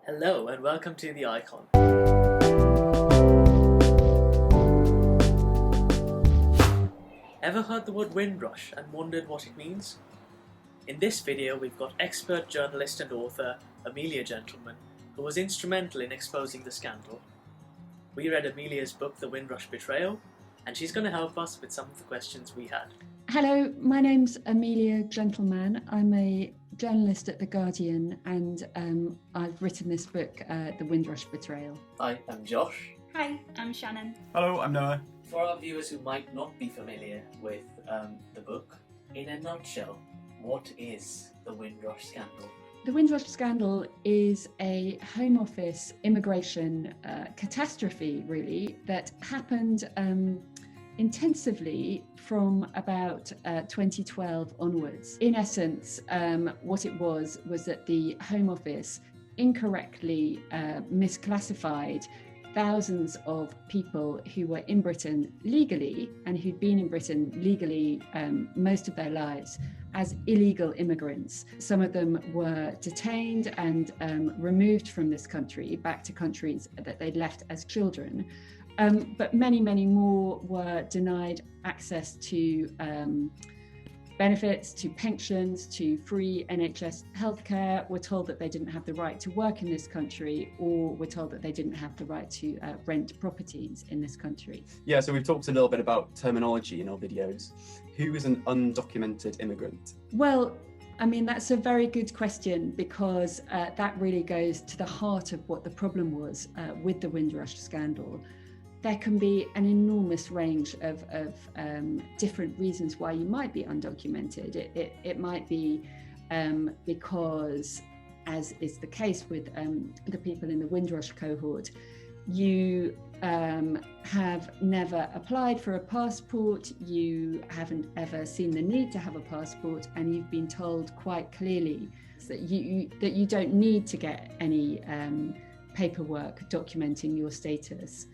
Hello and welcome to The Icon. Ever heard the word Windrush and wondered what it means? In this video we've got expert journalist and author Amelia Gentleman, who was instrumental in exposing the scandal. We read Amelia's book The Windrush Betrayal, and she's going to help us with some of the questions we had. Hello, my name's Amelia Gentleman. I'm a journalist at The Guardian and I've written this book, The Windrush Betrayal. Hi, I'm Josh. Hi, I'm Shannon. Hello, I'm Noah. For our viewers who might not be familiar with the book, in a nutshell, what is the Windrush Scandal? The Windrush Scandal is a Home Office immigration catastrophe, really, that happened intensively from about 2012 onwards. In essence, what it was that the Home Office incorrectly misclassified thousands of people who were in Britain legally and who'd been in Britain legally most of their lives as illegal immigrants. Some of them were detained and removed from this country back to countries that they'd left as children. But many, many more were denied access to benefits, to pensions, to free NHS healthcare, were told that they didn't have the right to work in this country, or were told that they didn't have the right to rent properties in this country. Yeah, so we've talked a little bit about terminology in our videos. Who is an undocumented immigrant? Well, I mean, that's a very good question, because that really goes to the heart of what the problem was with the Windrush scandal. There can be an enormous range of different reasons why you might be undocumented. It might be because, as is the case with the people in the Windrush cohort, you have never applied for a passport, you haven't ever seen the need to have a passport, and you've been told quite clearly that you don't need to get any paperwork documenting your status.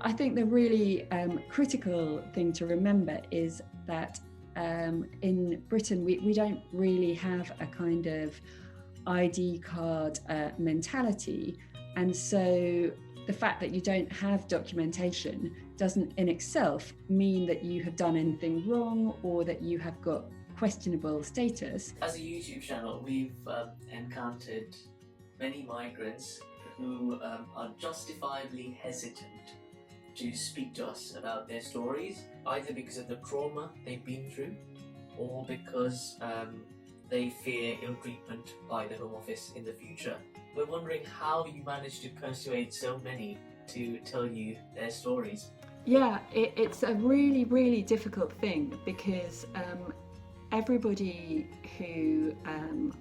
I think the really critical thing to remember is that in Britain we don't really have a kind of ID card mentality, and so the fact that you don't have documentation doesn't in itself mean that you have done anything wrong or that you have got questionable status. As a YouTube channel, we've encountered many migrants who are justifiably hesitant to speak to us about their stories, either because of the trauma they've been through or because they fear ill treatment by the Home Office in the future. We're wondering how you managed to persuade so many to tell you their stories. Yeah, it's a really, really difficult thing, because everybody who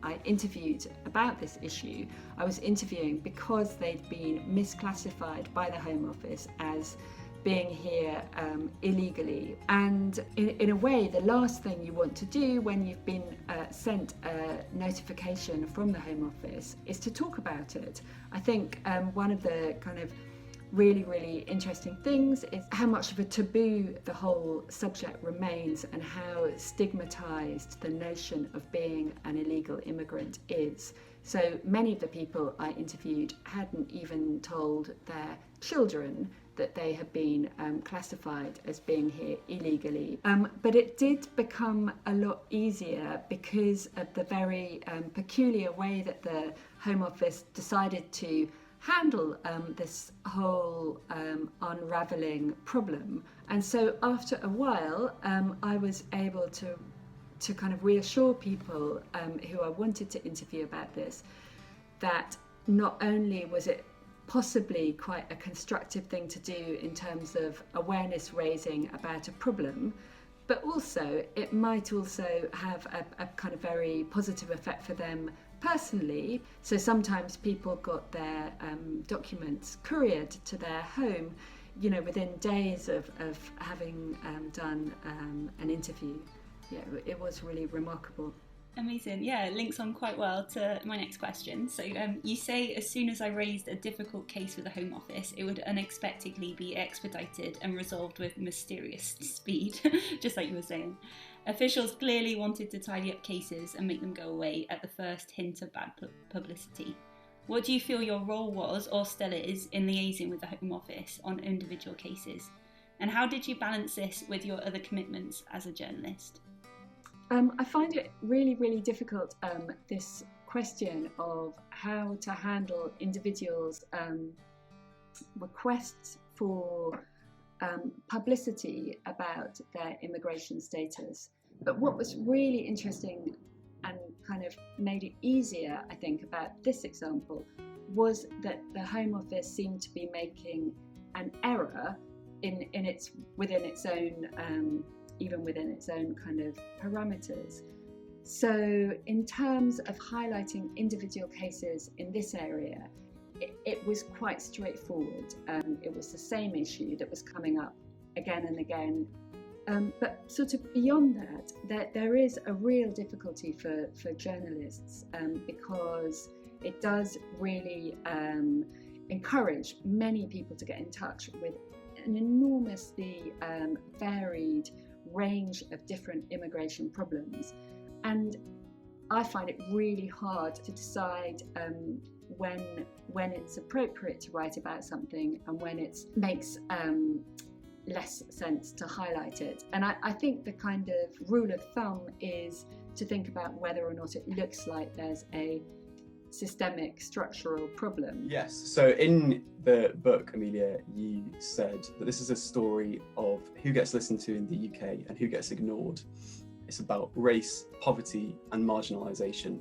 I interviewed about this issue, I was interviewing because they'd been misclassified by the Home Office as being here illegally. And in a way, the last thing you want to do when you've been sent a notification from the Home Office is to talk about it. I think one of the kind of really, really interesting things is how much of a taboo the whole subject remains, and how stigmatized the notion of being an illegal immigrant is. So many of the people I interviewed hadn't even told their children that they had been classified as being here illegally. But it did become a lot easier because of the very peculiar way that the Home Office decided to handle this whole unravelling problem. And so after a while, I was able to kind of reassure people who I wanted to interview about this, that not only was it possibly quite a constructive thing to do in terms of awareness raising about a problem, but also it might also have a kind of very positive effect for them personally. So sometimes people got their documents couriered to their home, you know, within days of having done an interview. Yeah, it was really remarkable. Amazing. Yeah, it links on quite well to my next question. So you say, as soon as I raised a difficult case with the Home Office, it would unexpectedly be expedited and resolved with mysterious speed, just like you were saying. Officials clearly wanted to tidy up cases and make them go away at the first hint of bad publicity. What do you feel your role was, or still is, in liaising with the Home Office on individual cases? And how did you balance this with your other commitments as a journalist? I find it really, really difficult, this question of how to handle individuals' requests for publicity about their immigration status. But what was really interesting and kind of made it easier, I think, about this example was that the Home Office seemed to be making an error within its own even within its own kind of parameters. So in terms of highlighting individual cases in this area, it was quite straightforward. It was the same issue that was coming up again and again. But sort of beyond that, there is a real difficulty for journalists because it does really encourage many people to get in touch with an enormously varied range of different immigration problems. And I find it really hard to decide when it's appropriate to write about something and when it makes less sense to highlight it. And I think the kind of rule of thumb is to think about whether or not it looks like there's a systemic structural problem. Yes, so in the book, Amelia, you said that this is a story of who gets listened to in the UK and who gets ignored. It's about race, poverty and marginalisation.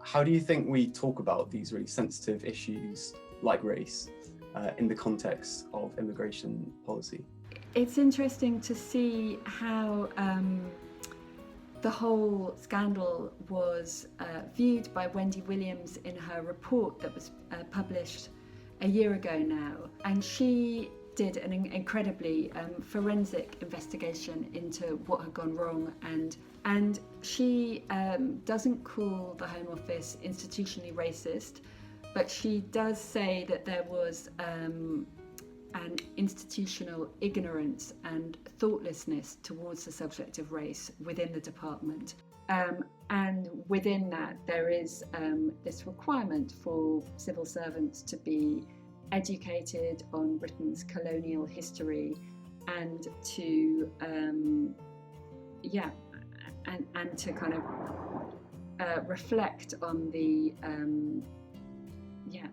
How do you think we talk about these really sensitive issues like race in the context of immigration policy? It's interesting to see how the whole scandal was viewed by Wendy Williams in her report that was published a year ago now. And she did an incredibly forensic investigation into what had gone wrong, and she doesn't call the Home Office institutionally racist, but she does say that there was an institutional ignorance and thoughtlessness towards the subject of race within the department. And within that, there is this requirement for civil servants to be educated on Britain's colonial history and to, and to kind of reflect on the,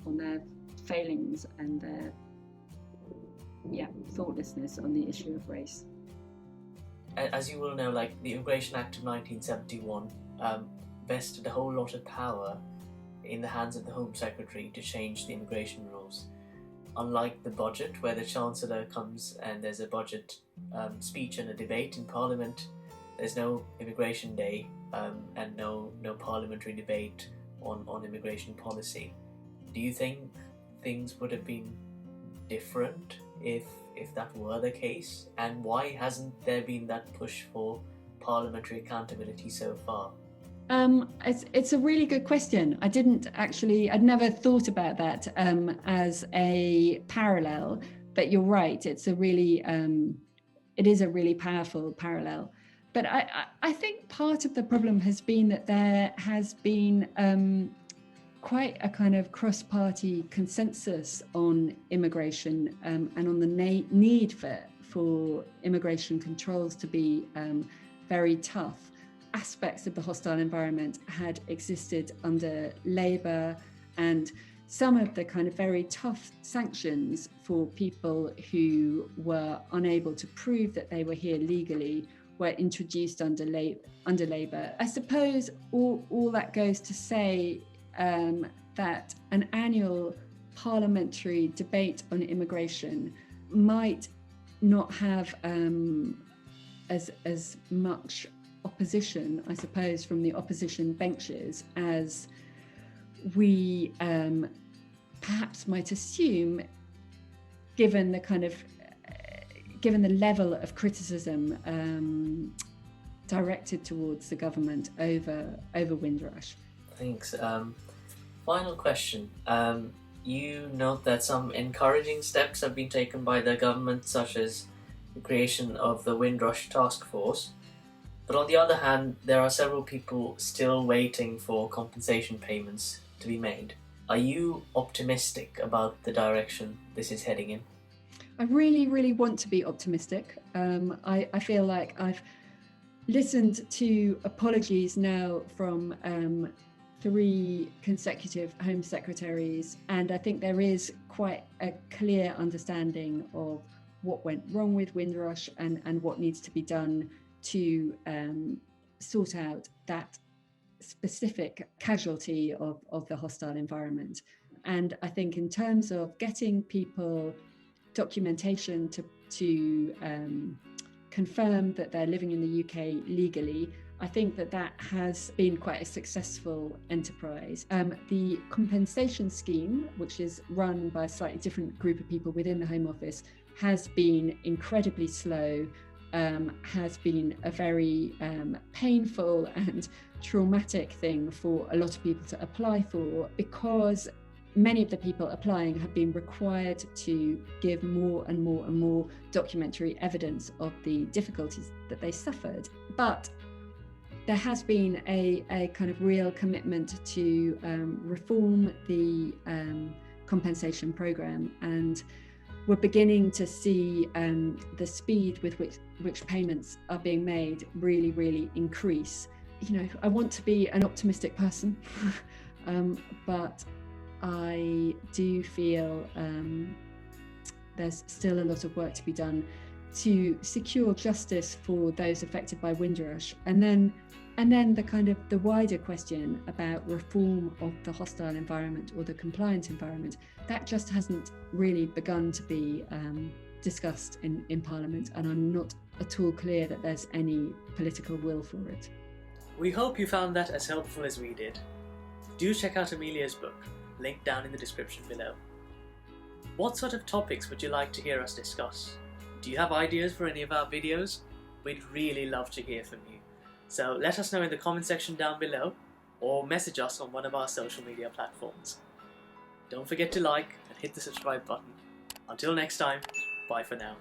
on their failings and their thoughtlessness on the issue of race. As you will know, like the Immigration Act of 1971 vested a whole lot of power in the hands of the Home Secretary to change the immigration rules. Unlike the budget, where the Chancellor comes and there's a budget speech and a debate in Parliament, there's no Immigration Day and no parliamentary debate on immigration policy. Do you think things would have been different if that were the case? And why hasn't there been that push for parliamentary accountability so far? It's a really good question. I'd never thought about that as a parallel, but you're right. It is a really powerful parallel. But I think part of the problem has been that there has been quite a kind of cross-party consensus on immigration and on the need for immigration controls to be very tough. Aspects of the hostile environment had existed under Labour, and some of the kind of very tough sanctions for people who were unable to prove that they were here legally were introduced under Labour. I suppose all that goes to say that an annual parliamentary debate on immigration might not have as much opposition, I suppose, from the opposition benches as we perhaps might assume, given the level of criticism directed towards the government over Windrush. Thanks. Final question. You note that some encouraging steps have been taken by the government, such as the creation of the Windrush Task Force. But on the other hand, there are several people still waiting for compensation payments to be made. Are you optimistic about the direction this is heading in? I really, really want to be optimistic. I feel like I've listened to apologies now from 3 consecutive Home Secretaries, and I think there is quite a clear understanding of what went wrong with Windrush and what needs to be done to sort out that specific casualty of the hostile environment. And I think in terms of getting people documentation to confirm that they're living in the UK legally, I think that has been quite a successful enterprise. The compensation scheme, which is run by a slightly different group of people within the Home Office, has been incredibly slow, has been a very painful and traumatic thing for a lot of people to apply for, because many of the people applying have been required to give more and more and more documentary evidence of the difficulties that they suffered. But there has been a kind of real commitment to reform the compensation programme, and we're beginning to see the speed with which payments are being made really, really increase. You know, I want to be an optimistic person, but I do feel there's still a lot of work to be done to secure justice for those affected by Windrush, and then the kind of the wider question about reform of the hostile environment or the compliant environment, that just hasn't really begun to be discussed in Parliament, and I'm not at all clear that there's any political will for it. We hope you found that as helpful as we did. Do check out Amelia's book, linked down in the description below. What sort of topics would you like to hear us discuss? Do you have ideas for any of our videos? We'd really love to hear from you. So let us know in the comment section down below, or message us on one of our social media platforms. Don't forget to like and hit the subscribe button. Until next time, bye for now.